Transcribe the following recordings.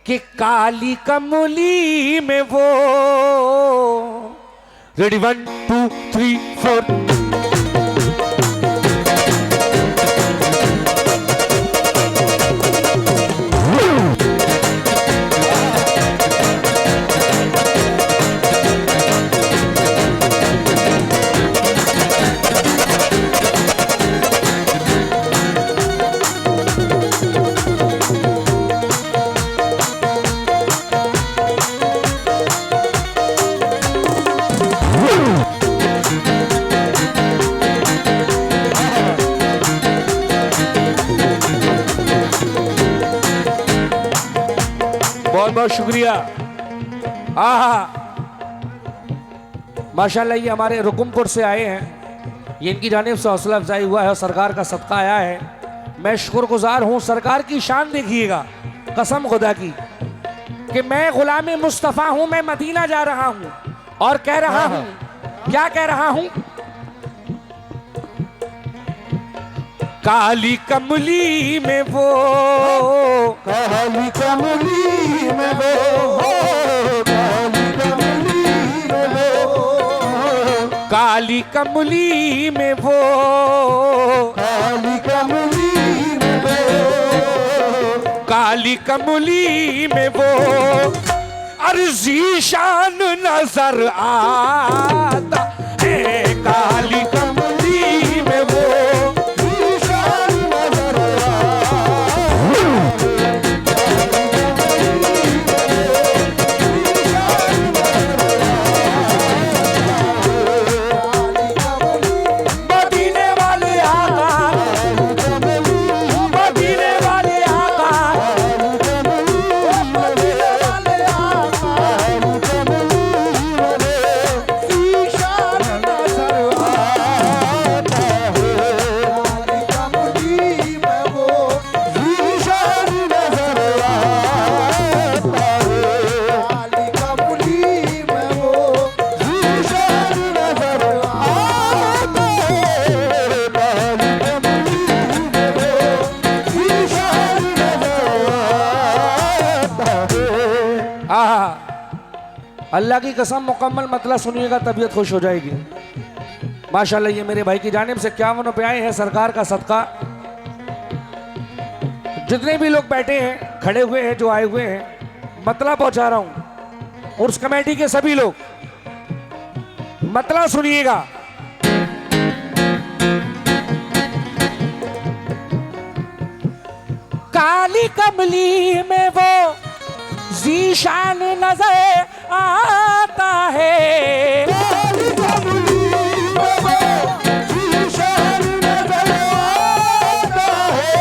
कि काली कमली में वो। रेडी 1 2 3 4। बहुत बहुत शुक्रिया। माशाल्लाह ये हमारे रुकुमपुर से आए हैं, ये इनकी जानिब से हौसला अफजाई हुआ है, सरकार का सदका आया है। मैं शुक्रगुजार हूँ। सरकार की शान देखिएगा, कसम खुदा की कि मैं गुलाम मुस्तफ़ा हूँ, मैं मदीना जा रहा हूँ और कह रहा हूँ, क्या कह रहा हूँ? काली कमली में वो, काली कमली में वो, काली कमली में वो, काली कमली में वो, काली कमली में वो, काली कमली में वो अर्जी शान नजर आता है। काली कमली में वो अल्लाह की कसम मुकम्मल मतलब सुनिएगा, तबीयत खुश हो जाएगी। माशाल्लाह ये मेरे भाई की जानिब से 51 रुपये आए हैं, सरकार का सदका। जितने भी लोग बैठे हैं, खड़े हुए हैं, जो आए हुए हैं, मतलब पहुंचा रहा हूं। उर्स कमेटी के सभी लोग मतलब सुनिएगा। काली कमली में वो ज़ीशान नजर आता है। काली कमली में वो ज़ीशान नजर आता है।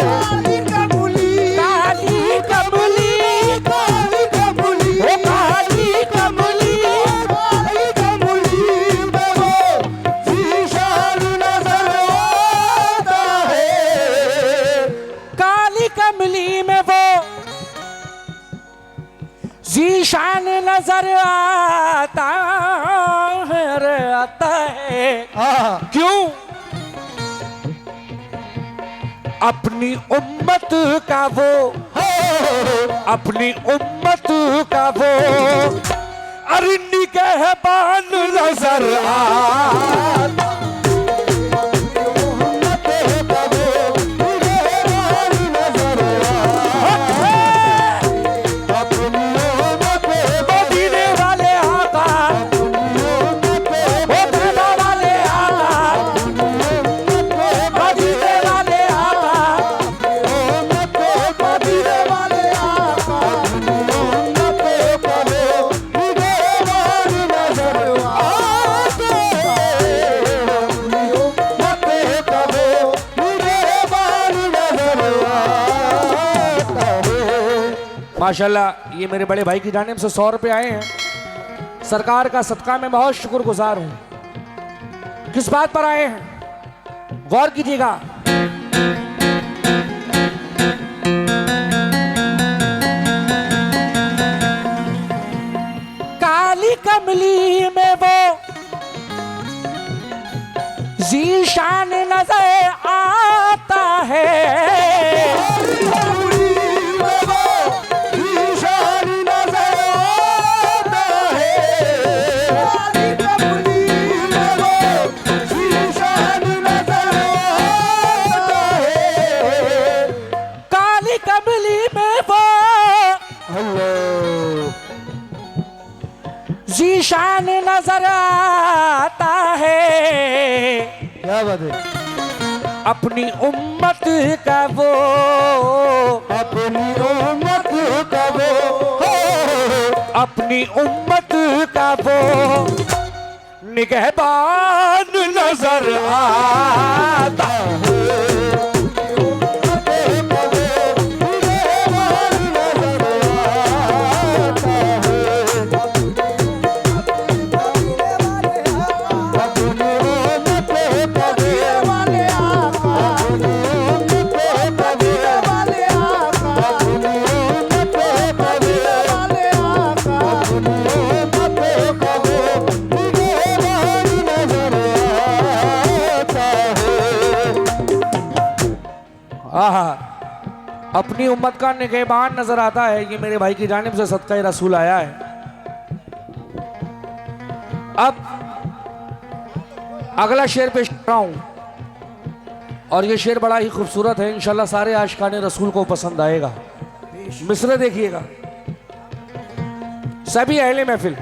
काली कमली, काली कमली, काली कमली, ओ काली कमली, काली कमली में वो ज़ीशान नजर आता है। काली कमली में वो ज़ीशान नजर आता है, रे आता है। क्यों? अपनी उम्मत का वो, अपनी उम्मत का वो अरनी कहबान नजर आता। माशाल्लाह ये मेरे बड़े भाई की जानिब से 100 रुपये आए हैं, सरकार का सदका। मैं बहुत शुक्रगुजार हूं। किस बात पर आए हैं गौर कीजिएगा। काली कमली में वो ज़ीशान नजर आता है। नजर आता है, क्या बात है। अपनी उम्मत का वो, अपनी उम्मत का वो, अपनी उम्मत का वो निगहबान नजर आता है। आहा, अपनी उम्मत का निगहबान नजर आता है। ये मेरे भाई की जानिब से सदका रसूल आया है। अब अगला शेर पेश कर रहा हूं और ये शेर बड़ा ही खूबसूरत है। इंशाल्लाह सारे आशिकाने रसूल को पसंद आएगा। मिसरे देखिएगा सभी अहले महफिल।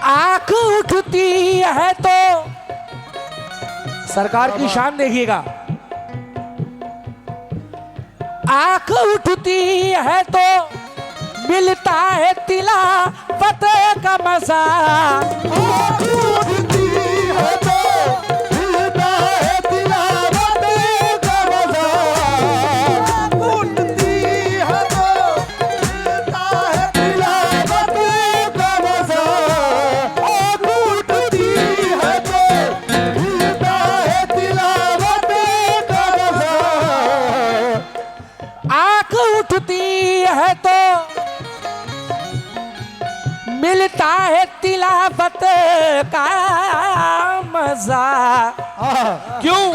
आंख उठती है तो सरकार की शान देखिएगा। आंख उठती है तो मिलता है तिलावत का मजा। आँख उठती है तो मिलता है तिलावत का मजा। आँख उठती है तो मिलता है तिलावत का मजा। आँख उठती है तो मिलता है तिलावत का मजा। आंख उठती है तो मिलता है तिलावत का मजा। क्यों?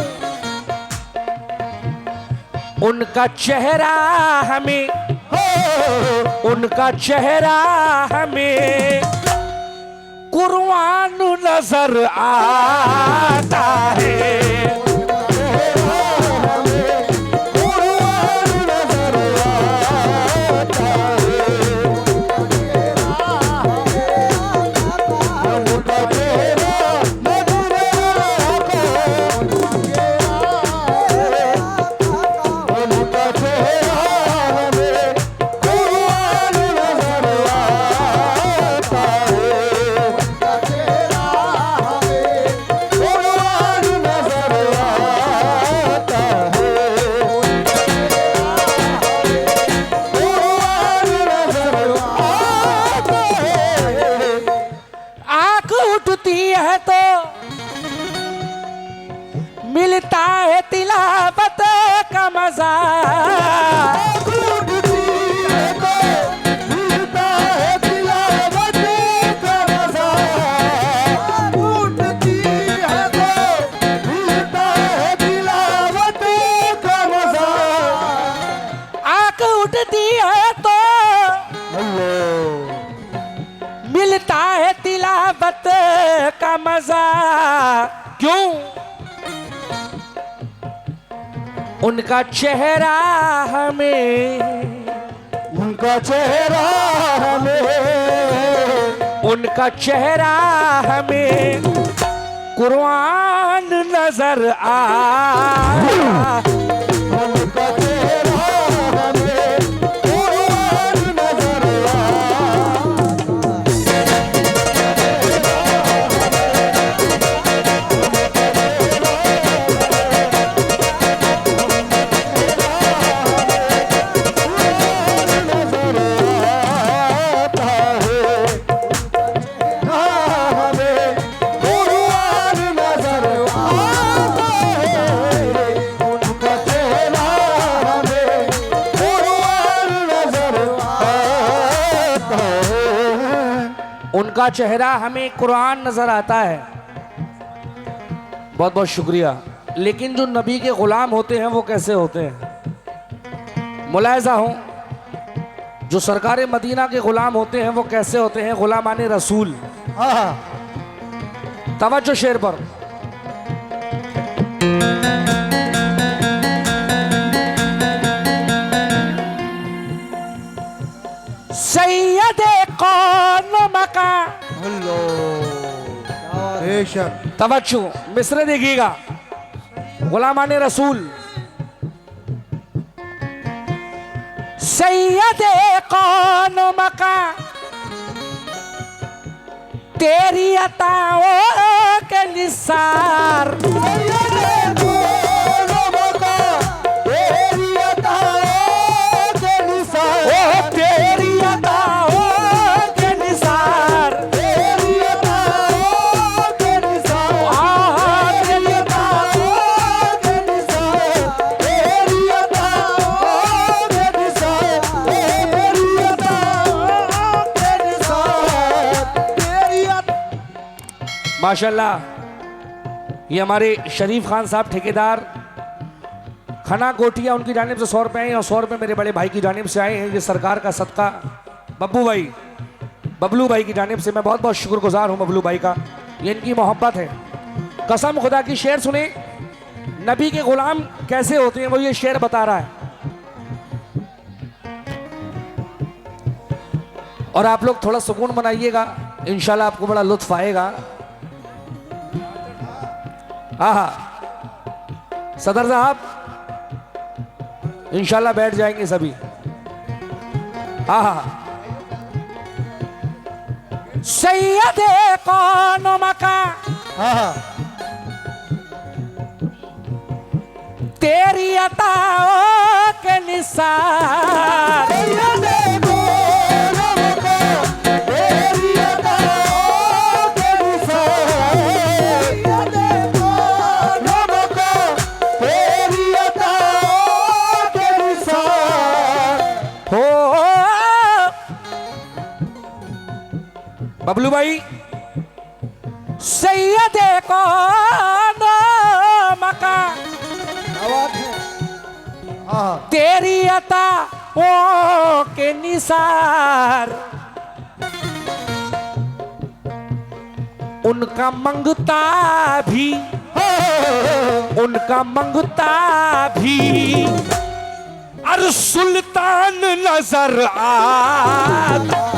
उनका चेहरा हमें, उनका चेहरा हमें कुर्बान नजर आता है। मिलता है तिलावत का मजा। उठती है तो मिलता है तिलावत का मजा। उठती है तो मिलता है तिलावत का मजा। आंख उठती है तो मिलता है तिलावत का मजा। क्यों? उनका चेहरा हमें, उनका चेहरा हमें, उनका चेहरा हमें कुर्बान नजर आ। उनका चेहरा हमें कुर्बान नजर उनका चेहरा हमें कुरान नजर आता है। बहुत बहुत शुक्रिया। लेकिन जो नबी के गुलाम होते हैं वो कैसे होते हैं? मुलाहिजा हो, जो सरकार मदीना के गुलाम होते हैं वो कैसे होते हैं? गुलामाने रसूल। तवज्जो शेर पर। कौन मका। बेशक तवज्जो, मिसरे देखिएगा, गुलामान रसूल। सैयदे कौन मका तेरी अताओं के निसार। माशाल्लाह, ये हमारे शरीफ खान साहब ठेकेदार खना कोटिया, उनकी जानिब से 100 रुपये हैं और 100 रुपये मेरे बड़े भाई की जानिब से आए हैं। ये सरकार का सदका बब्बू भाई, बबलू भाई की जानिब से मैं बहुत बहुत शुक्रगुजार हूँ बबलू भाई का। ये इनकी मोहब्बत है। कसम खुदा की, शेर सुने, नबी के गुलाम कैसे होते हैं वो ये शेर बता रहा है। और आप लोग थोड़ा सुकून बनाइएगा, इंशाल्लाह आपको बड़ा लुत्फ आएगा। आहा, सदर साहब इंशाल्लाह बैठ जाएंगे सभी। आहा, सैयदे कौन मका तेरी अताओं के निसार। बबलू भाई, सैयदे कौन मका तेरी अता ओ के निसार। उनका मंगता भी, उनका मंगता भी अर सुल्तान नजर आता।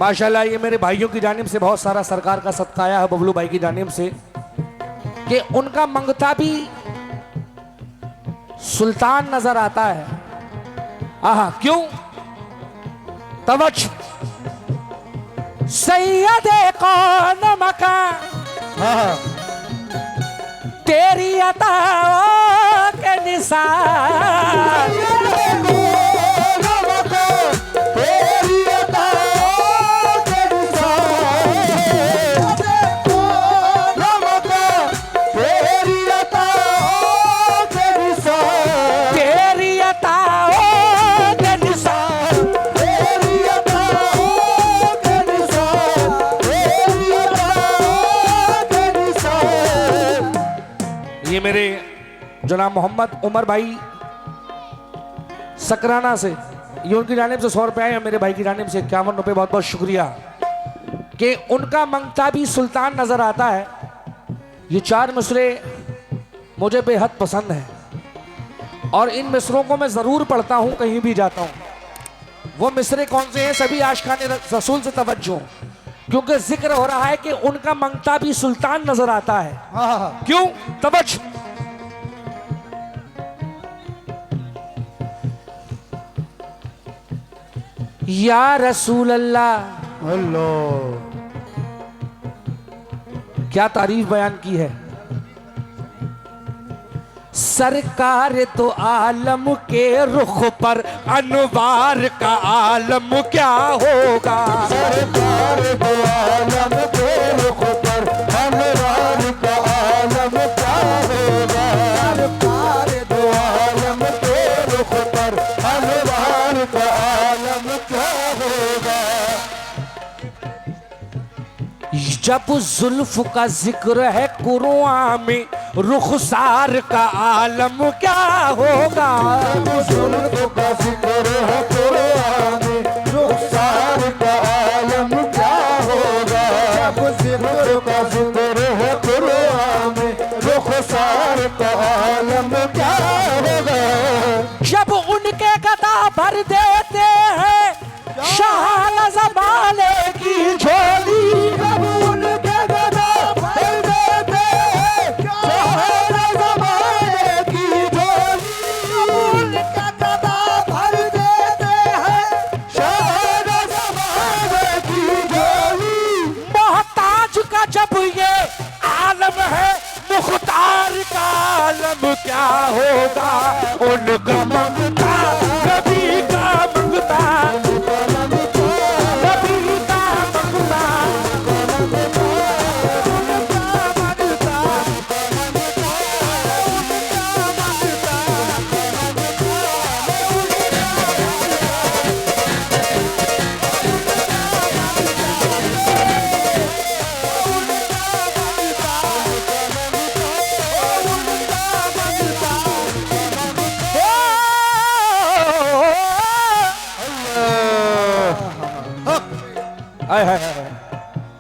माशाल्लाह, ये मेरे भाइयों की जानिब से बहुत सारा सरकार का सदका आया है बबलू भाई की जानिब से कि उनका मंगता भी सुल्तान नजर आता है। आहा, क्यों? तवज्जो, सैयदे कौन मका तेरी अताओं के निसार। ये मेरे जनाब मोहम्मद उमर भाई सकराना से, ये उनकी जानिब से 100 रुपये आए, मेरे भाई की जानिब से 51 रुपये। बहुत बहुत शुक्रिया कि उनका मंगता भी सुल्तान नजर आता है। ये 4 मिसरे मुझे बेहद पसंद है और इन मिसरों को मैं जरूर पढ़ता हूँ कहीं भी जाता हूँ। वो मिसरे कौन से हैं? सभी आशिकाने रसूल से तवज्जो, क्योंकि जिक्र हो रहा है कि उनका मंगता भी सुल्तान नजर आता है। क्यों? तवज्जो, या रसूल अल्लाह। अल्लाह, क्या तारीफ बयान की है। सरकार तो आलम के रुख पर अनवार का आलम क्या होगा। सरकार तो आलम के रुख पर अनवार का जब जुल्फ का जिक्र है कुरान में रुखसार का आलम क्या होगा। जुल्फ का जिक्र है कुरान में रुखसार का आलम क्या होगा। जुल्फ का जिक्र है कुरान में रुखसार का आलम क्या होगा। जब उनके गदा भर देते हैं शाह ज़माने की झोली। जब उनके गदा भर देते हैं शाह ज़माने की झोली। उनके गदा भर देते हैं शाह ज़माने की झोली। मोहताज का जब ये आलम है मुख्तार का आलम क्या होगा। उनका मंगता नबी का मंगता नबी का मंगता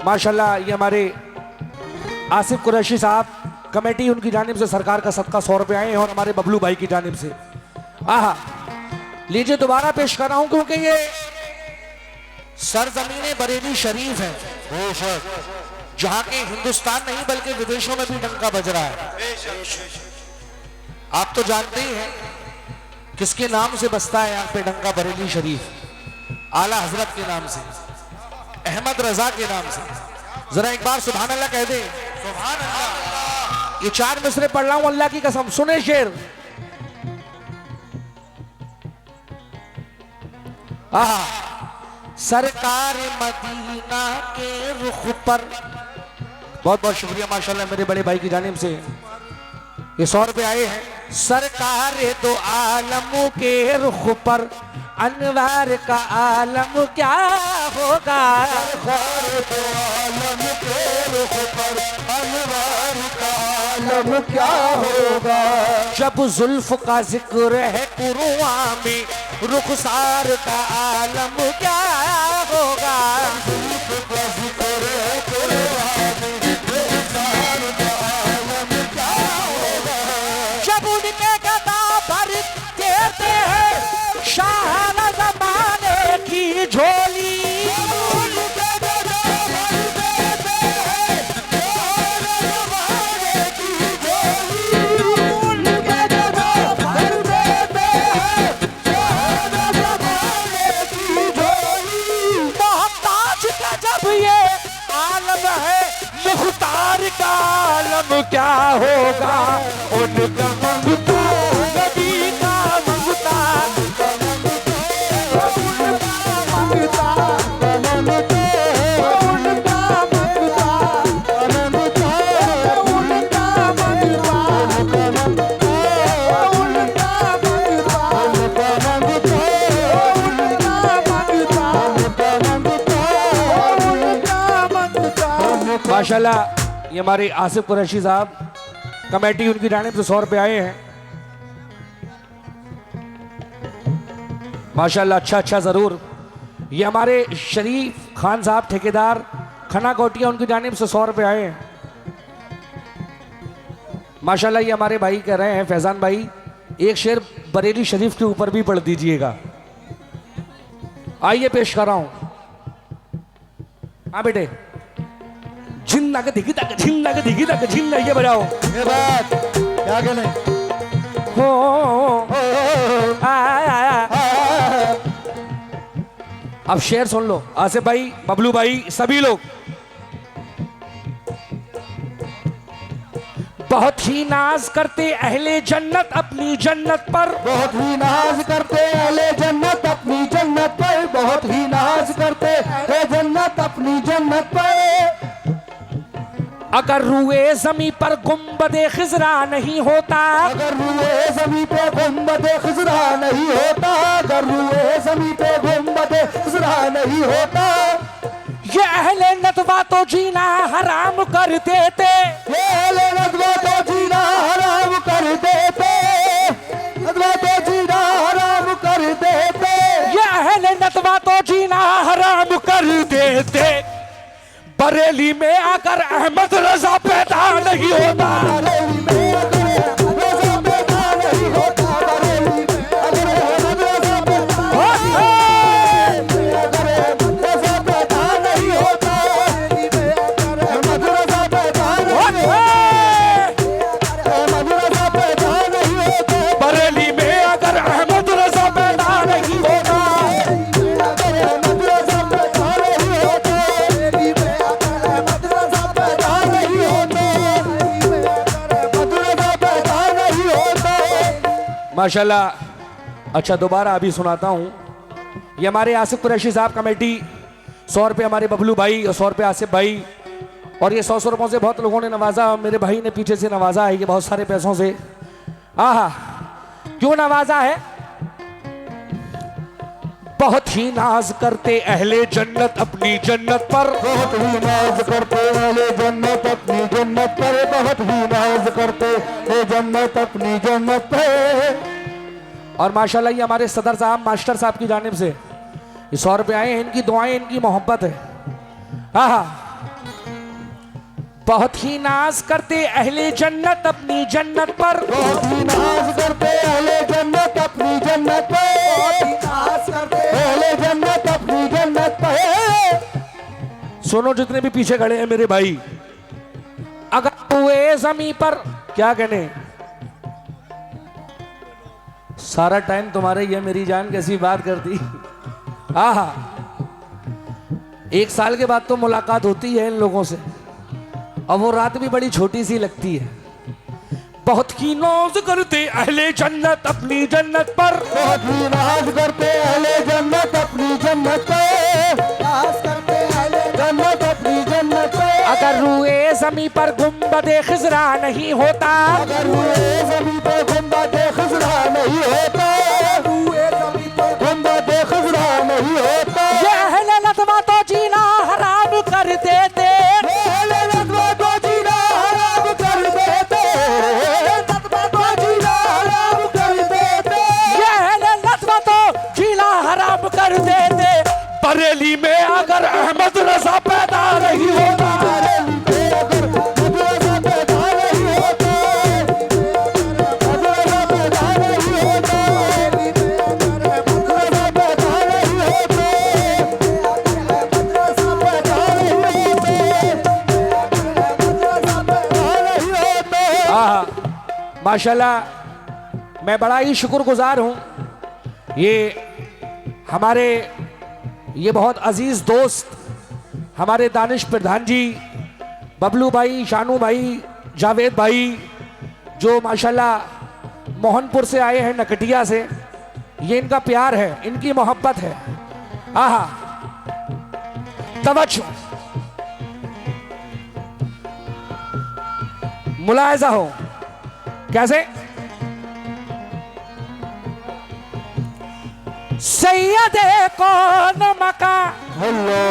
माशाल्लाह। ये हमारे आसिफ कुरैशी साहब कमेटी उनकी जानिब से सरकार का सदका 100 रुपये आए हैं और हमारे बबलू भाई की जानिब से। आहा लीजिए दोबारा पेश कर रहा हूं क्योंकि ये सरजमीन बरेली शरीफ है जहां के हिंदुस्तान नहीं बल्कि विदेशों में भी डंका बज रहा है। आप तो जानते ही हैं किसके नाम से बसता है यहाँ पे डंका बरेली शरीफ। आला हजरत के नाम से, अहमद रजा के नाम से। जरा एक बार सुभान अल्लाह कह दे। सुभान अल्लाह। ये 4 मिसरे पढ़ रहा हूं अल्लाह की कसम, सुने शेर। आहा सरकार मदीना के रुख पर। बहुत बहुत शुक्रिया माशाल्लाह मेरे बड़े भाई की जानिब से ये 100 रुपये आए हैं। सरकार दो आलमों के रुख पर अनवार का आलम क्या होगा। सरकार दो आलम के रुख पर अनवार का आलम क्या होगा। जब जुल्फ का जिक्र है कुरान में रुखसार का आलम क्या होगा। जुल्फ का जिक्र है कुरान में रुखसार का आलम क्या होगा। जब उनके गदा भर देते हैं शाह ज़माने की झोली। मोहताज का जब ये आलम है मुख्तार का आलम क्या होगा। उनका मंगता नबी का मंगता माशाल्लाह। ये हमारे आसिफ कुरैशी साहब कमेटी उनकी जानिब से 100 रुपये आए हैं। माशाल्लाह अच्छा जरूर। ये हमारे शरीफ खान साहब ठेकेदार खना कोटिया उनकी जानिब से 100 रुपये आए हैं। माशाल्लाह ये हमारे भाई कह रहे हैं फैजान भाई एक शेर बरेली शरीफ के ऊपर भी पढ़ दीजिएगा। आइए पेश कर रहा हूं। हाँ बेटे झिन्ना के दिखी तक झिन्ना के दिखी तक झिन्ना ये बजाओ। ये बात क्या कहने हो अब शेर सुन लो आसिफ भाई बबलू भाई सभी लोग। बहुत ही नाज करते अहले जन्नत अपनी जन्नत पर। बहुत ही नाज करते अहले जन्नत अपनी जन्नत पर। बहुत ही नाज करते अहले जन्नत अपनी जन्नत पर। अगर रुए जमी पर गुंबदे खिजरा नहीं होता। अगर रुए जमी पे गुंबदे खिजरा नहीं होता। अगर रुए जमी पे गुंबदे खिजरा नहीं होता। ये अहले नतवा तो जीना हराम कर देते, ये अहले नदवा तो जीना हराम कर देते, नदवा तो जीना हराम कर देते, ये अहले नदवा तो जीना हराम कर देते। बरेली में आकर अहमद रजा पैदा नहीं होता, बरेली में अगर रजा पैदा नहीं होता, बरेली में अगर रजा पैदा रजा पैदा नहीं होता, अहमद रजा पैदा रजा पैदा नहीं होता, बरेली में अगर अहमद रजा पैदा नहीं होता, अगर अहमद रजा पैदा नहीं होता, बरेली में अगर अहमद रजा पैदा नहीं होता, अहमद रजा पैदा नहीं होता। माशाल्लाह। अच्छा दोबारा अभी सुनाता हूँ। ये हमारे आसिफ कुरैशी साहब कमेटी, 100 रुपये हमारे बबलू भाई और 100 रुपये आसिफ भाई, और ये 100 रुपयों से बहुत लोगों ने नवाजा। मेरे भाई ने पीछे से नवाजा है ये बहुत सारे पैसों से। आहा, क्यों नवाजा है? बहुत ही नाज करते अहले जन्नत अपनी जन्नत पर, बहुत ही नाज करते अहले जन्नत अपनी जन्नत पर, बहुत ही नाज करते हे जन्नत अपनी जन्नत पर। और माशाल्लाह ये हमारे सदर साहब मास्टर साहब की जानिब से ये 100 रुपये आए हैं। इनकी दुआएं, इनकी मोहब्बत है। आहा, बहुत ही नाज करते अहले जन्नत अपनी जन्नत पर, बहुत ही नाज करते अहले जन्नत अपनी जन्नत पर, बहुत ही नाज करते अहले जन्नत अपनी जन्नत पर। सुनो जितने भी पीछे खड़े हैं मेरे भाई, अगर हुए जमी पर, क्या कहने, सारा टाइम तुम्हारे, ये मेरी जान कैसी बात करती। आहा, 1 साल के बाद तो मुलाकात होती है इन लोगों से, और वो रात भी बड़ी छोटी सी लगती है। बहुत ही नाज करते अहले जन्नत अपनी जन्नत पर, बहुत ही नाज करते अहले जन्नत अपनी जन्नत पर, नाज करते अहले जन्नत अपनी जन्नत पर। अगर रूए जमी पर गुंबदे खिजरा नहीं होता, अगर हुए ज़मीं पे गुंबदे खिज़रा नहीं होता, हुए ज़मीं पे गुंबदे खिज़रा नहीं होता, ये अहले नदवा तो जीना हराम कर देते, अहले नदवा तो जीना हराम कर देते, नदवा तो जीना हराम कर देते, ये अहले नदवा तो जीना हराम कर देते। बरेली में अगर अहमद रजा पैदा नहीं होता, बरेली में अगर मदरसा पैदा नहीं होता, मदरसा पैदा नहीं होता, बरेली में अगर मदरसा पैदा नहीं होता, मदरसा पैदा नहीं होता, मदरसा पैदा नहीं होता। आहा, माशाल्लाह, मैं बड़ा ही शुक्रगुजार हूँ। ये हमारे ये बहुत अजीज दोस्त हमारे दानिश प्रधान जी, बबलू भाई, शानू भाई, जावेद भाई, जो माशाल्लाह मोहनपुर से आए हैं, नकटिया से। ये इनका प्यार है, इनकी मोहब्बत है। आहा, तवज्जो, मुलायजा हो कैसे। सैयदे कौन मका हेलो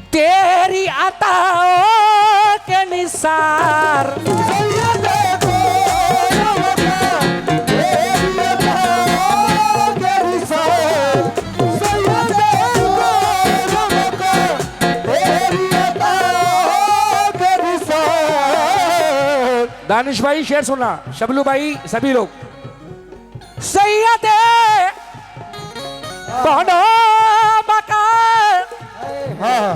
तेरी अताओं के निसार, सैयदे कौन मका तेरी अताओं के निसार, सैयदे कौन मका तेरी अताओं के निसार। दानिश भाई शेर सुना, शबलू भाई, सभी लोग। सैयदे कौन मका, हाँ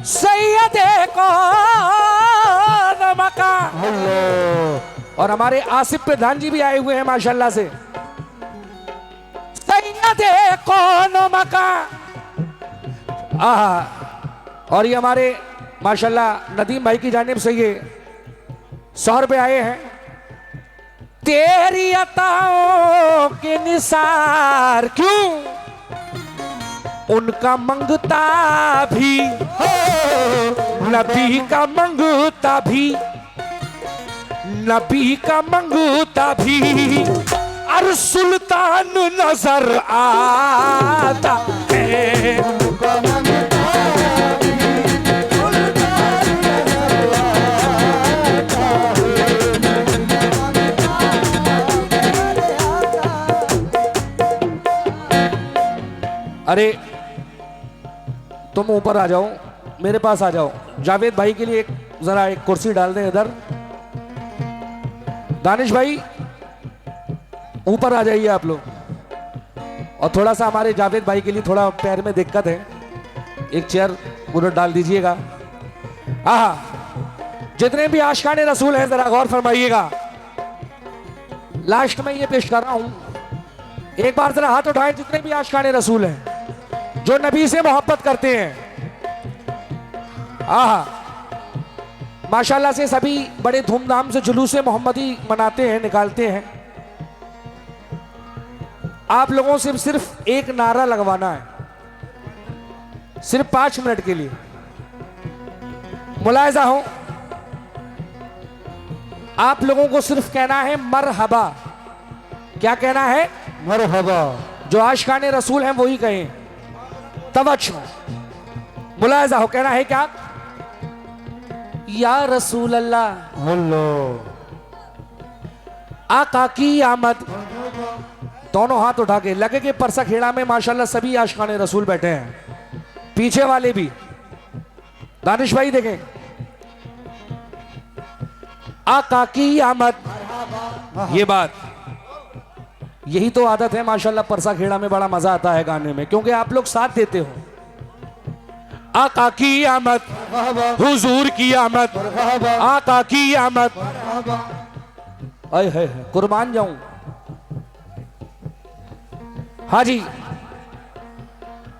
सैयदे कौन मका। हेलो और हमारे आसिफ प्रधान जी भी आए हुए हैं माशाल्लाह से। सैयदे कौन मका। आहा, और ये हमारे माशाल्लाह नदीम भाई की जानिब से ये 100 रुपये आए हैं। तेरी अताओं के निसार, क्यों उनका मंगता भी, नबी का मंगता भी, नबी का मंगता भी, और सुल्तान नजर आता है। उनका मंगता अरे तुम ऊपर आ जाओ, मेरे पास आ जाओ। जावेद भाई के लिए जरा एक कुर्सी डाल दें इधर। दानिश भाई ऊपर आ जाइए आप लोग। और थोड़ा सा हमारे जावेद भाई के लिए थोड़ा पैर में दिक्कत है, एक चेयर उधर डाल दीजिएगा। आहा, जितने भी आशिकाने रसूल हैं जरा गौर फरमाइएगा। लास्ट में ये पेश कर रहा हूं, एक बार जरा हाथ उठाएं जितने भी आशिकाने रसूल हैं जो नबी से मोहब्बत करते हैं। आहा, माशाल्लाह से सभी बड़े धूमधाम से जुलूसे मोहम्मदी मनाते हैं, निकालते हैं। आप लोगों से सिर्फ एक नारा लगवाना है, सिर्फ 5 मिनट के लिए। मुलाहिजा हो, आप लोगों को सिर्फ कहना है मरहबा। क्या कहना है? मरहबा। जो आशिकाने रसूल हैं वही कहें। तवज्जो, मुलाहिजा हो, कहना है क्या? या रसूल अल्लाह, आका की आमद। दोनों हाथ उठा के लगे कि परसा खेड़ा में माशाल्लाह सभी आशिकाने रसूल बैठे हैं, पीछे वाले भी। दानिश भाई देखें, आका की आमद। ये बात, यही तो आदत है माशाल्लाह। परसा खेड़ा में बड़ा मजा आता है गाने में, क्योंकि आप लोग साथ देते हो। आका की आमद, हुजूर की आमद, आका की आमद। आए है कुर्बान जाऊं। हाँ जी,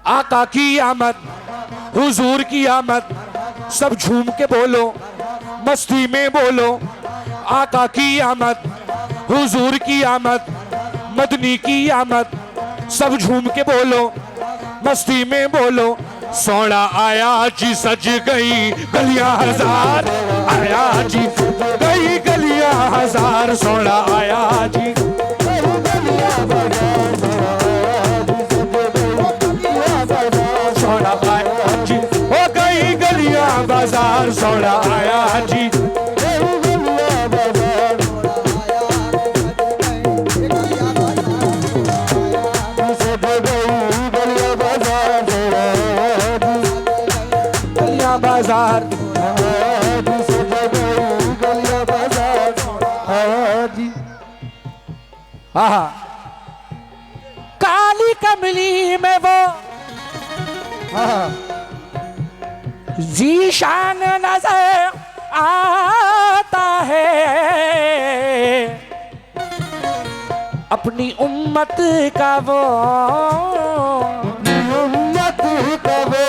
आका की आमद, हुजूर की आमद। सब झूम के बोलो, मस्ती में बोलो। आका की आमद, हुजूर की आमद, मदनी की आमद। सब झूम के बोलो, मस्ती में बोलो। सोना आया जी सज गई गलियां हजार, आया जी गई गलियां हजार। सोना आया जी सोना आया जी, हो गई गलियां बाजार। सोना आया जी, बाजार। हाँ, काली कमली में वो जीशान नजर आता है। अपनी उम्मत का वो, उम्मत का वो,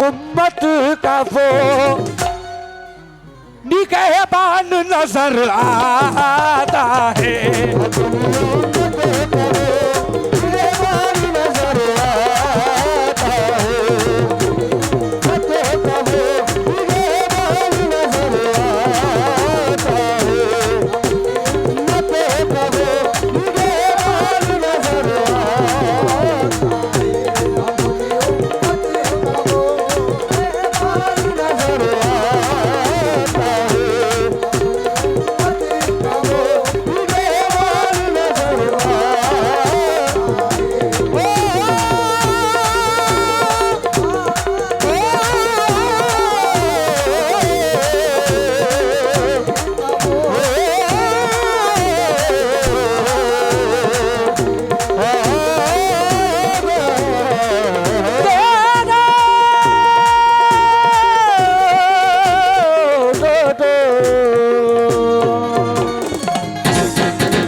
उम्मत का वो निगहबान नजर आता